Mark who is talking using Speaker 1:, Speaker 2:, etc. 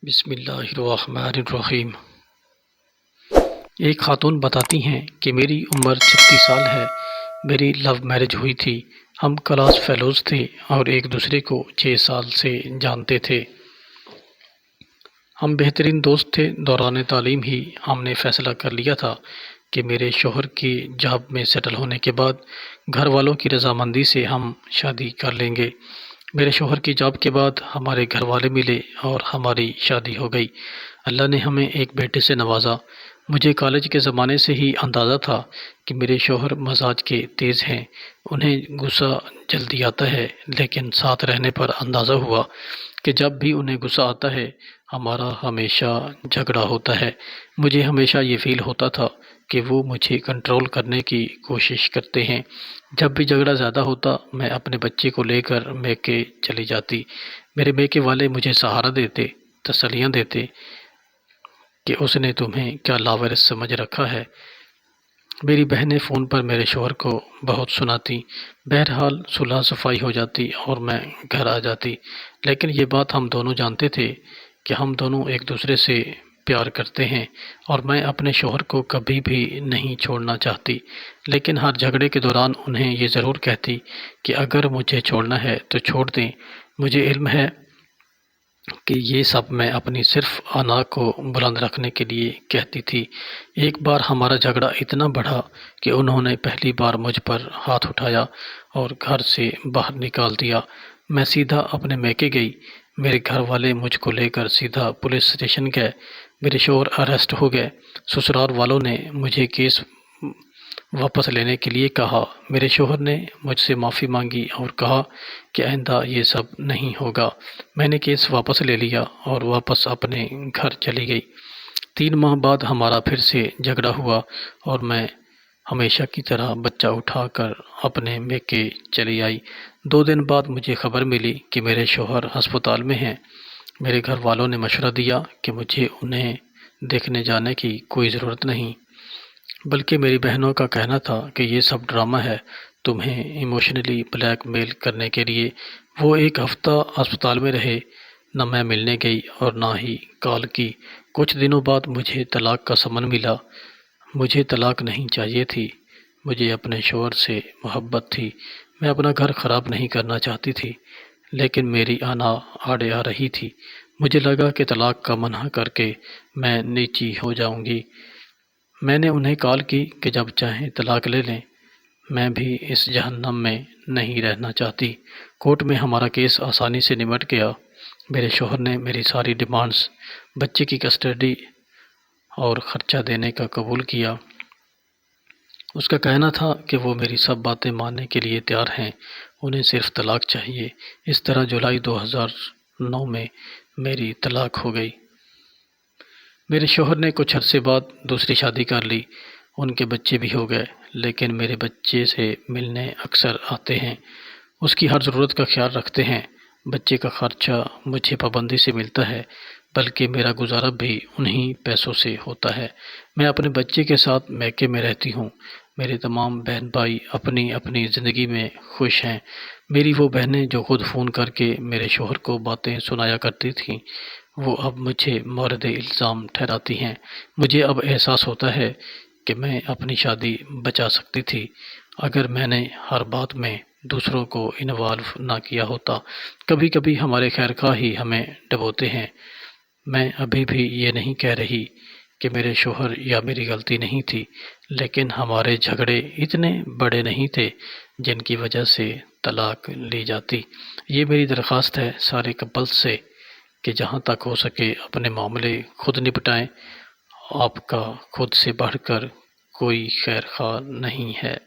Speaker 1: بسم اللہ الرحمن الرحیم۔ ایک خاتون بتاتی ہیں کہ میری عمر 36 سال ہے۔ میری لو میرج ہوئی تھی۔ ہم کلاس فیلوز تھے اور ایک دوسرے کو 6 سال سے جانتے تھے۔ ہم بہترین دوست تھے۔ دوران تعلیم ہی ہم نے فیصلہ کر لیا تھا کہ میرے شوہر کی جاب میں سیٹل ہونے کے بعد گھر والوں کی رضامندی سے ہم شادی کر لیں گے۔ میرے شوہر کی جاب کے بعد ہمارے گھر والے ملے اور ہماری شادی ہو گئی۔ اللہ نے ہمیں ایک بیٹے سے نوازا۔ مجھے کالج کے زمانے سے ہی اندازہ تھا کہ میرے شوہر مزاج کے تیز ہیں۔ انہیں غصہ جلدی آتا ہے، لیکن ساتھ رہنے پر اندازہ ہوا کہ جب بھی انہیں غصہ آتا ہے ہمارا ہمیشہ جھگڑا ہوتا ہے۔ مجھے ہمیشہ یہ فیل ہوتا تھا کہ وہ مجھے کنٹرول کرنے کی کوشش کرتے ہیں۔ جب بھی جھگڑا زیادہ ہوتا میں اپنے بچے کو لے کر میکے چلی جاتی۔ میرے میکے والے مجھے سہارا دیتے، تسلیاں دیتے کہ اس نے تمہیں کیا لاوارث سمجھ رکھا ہے۔ میری بہنیں فون پر میرے شوہر کو بہت سناتی۔ بہرحال صلح صفائی ہو جاتی اور میں گھر آ جاتی۔ لیکن یہ بات ہم دونوں جانتے تھے کہ ہم دونوں ایک دوسرے سے پیار کرتے ہیں اور میں اپنے شوہر کو کبھی بھی نہیں چھوڑنا چاہتی، لیکن ہر جھگڑے کے دوران انہیں یہ ضرور کہتی کہ اگر مجھے چھوڑنا ہے تو چھوڑ دیں۔ مجھے علم ہے کہ یہ سب میں اپنی صرف انا کو بلند رکھنے کے لیے کہتی تھی۔ ایک بار ہمارا جھگڑا اتنا بڑھا کہ انہوں نے پہلی بار مجھ پر ہاتھ اٹھایا اور گھر سے باہر نکال دیا۔ میں سیدھا اپنے میکے گئی۔ میرے گھر والے مجھ کو لے کر سیدھا پولیس اسٹیشن گئے۔ میرے شوہر اریسٹ ہو گئے۔ سسرال والوں نے مجھے کیس واپس لینے کے لیے کہا۔ میرے شوہر نے مجھ سے معافی مانگی اور کہا کہ آئندہ یہ سب نہیں ہوگا۔ میں نے کیس واپس لے لیا اور واپس اپنے گھر چلی گئی۔ 3 ماہ بعد ہمارا پھر سے جھگڑا ہوا اور میں ہمیشہ کی طرح بچہ اٹھا کر اپنے میکے چلی آئی۔ 2 دن بعد مجھے خبر ملی کہ میرے شوہر ہسپتال میں ہیں۔ میرے گھر والوں نے مشورہ دیا کہ مجھے انہیں دیکھنے جانے کی کوئی ضرورت نہیں، بلکہ میری بہنوں کا کہنا تھا کہ یہ سب ڈرامہ ہے، تمہیں ایموشنلی بلیک میل کرنے کے لیے۔ وہ 1 ہفتہ ہسپتال میں رہے۔ نہ میں ملنے گئی اور نہ ہی کال کی۔ کچھ دنوں بعد مجھے طلاق کا سمن ملا۔ مجھے طلاق نہیں چاہیے تھی۔ مجھے اپنے شوہر سے محبت تھی۔ میں اپنا گھر خراب نہیں کرنا چاہتی تھی، لیکن میری انا آڑے آ رہی تھی۔ مجھے لگا کہ طلاق کا منع کر کے میں نیچی ہو جاؤں گی۔ میں نے انہیں کال کی کہ جب چاہیں طلاق لے لیں، میں بھی اس جہنم میں نہیں رہنا چاہتی۔ کورٹ میں ہمارا کیس آسانی سے نمٹ گیا۔ میرے شوہر نے میری ساری ڈیمانڈز، بچے کی کسٹڈی اور خرچہ دینے کا قبول کیا۔ اس کا کہنا تھا کہ وہ میری سب باتیں ماننے کے لیے تیار ہیں، انہیں صرف طلاق چاہیے۔ اس طرح جولائی 2009 میں میری طلاق ہو گئی۔ میرے شوہر نے کچھ عرصے بعد دوسری شادی کر لی۔ ان کے بچے بھی ہو گئے، لیکن میرے بچے سے ملنے اکثر آتے ہیں، اس کی ہر ضرورت کا خیال رکھتے ہیں۔ بچے کا خرچہ مجھے پابندی سے ملتا ہے، بلکہ میرا گزارا بھی انہی پیسوں سے ہوتا ہے۔ میں اپنے بچے کے ساتھ میکے میں رہتی ہوں۔ میرے تمام بہن بھائی اپنی اپنی زندگی میں خوش ہیں۔ میری وہ بہنیں جو خود فون کر کے میرے شوہر کو باتیں سنایا کرتی تھیں، وہ اب مجھے مورد الزام ٹھہراتی ہیں۔ مجھے اب احساس ہوتا ہے کہ میں اپنی شادی بچا سکتی تھی اگر میں نے ہر بات میں دوسروں کو انوالو نہ کیا ہوتا۔ کبھی کبھی ہمارے خیرخواہ ہی ہمیں ڈبوتے ہیں۔ میں ابھی بھی یہ نہیں کہہ رہی کہ میرے شوہر یا میری غلطی نہیں تھی، لیکن ہمارے جھگڑے اتنے بڑے نہیں تھے جن کی وجہ سے طلاق لی جاتی۔ یہ میری درخواست ہے سارے کپلز سے کہ جہاں تک ہو سکے اپنے معاملے خود نپٹائیں۔ آپ کا خود سے بڑھ کر کوئی خیر خواہ نہیں ہے۔